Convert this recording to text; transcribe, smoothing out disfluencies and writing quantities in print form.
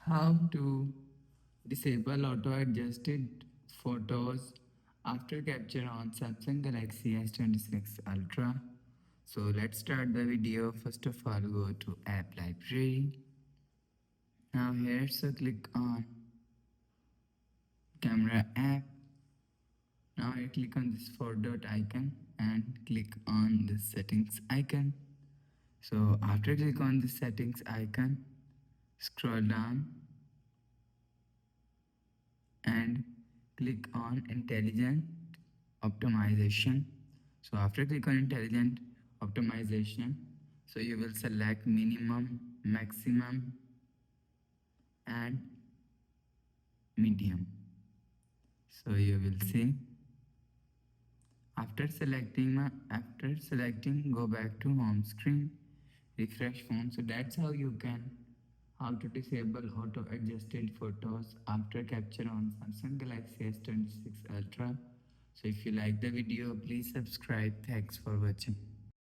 How to disable auto adjusted photos after capture on Samsung Galaxy S26 Ultra. So let's start the video. First of all, go to app library. Now here, so click on camera app. Now I click on this four dot icon and click on the settings icon. So after click on the settings icon, scroll down and click on intelligent optimization. So after click on intelligent optimization, so you will select minimum, maximum and medium. So you will see after selecting go back to home screen, refresh phone. So that's how you can how to disable auto adjusted photos after capture on Samsung Galaxy S26 Ultra. So if you like the video, please subscribe. Thanks for watching.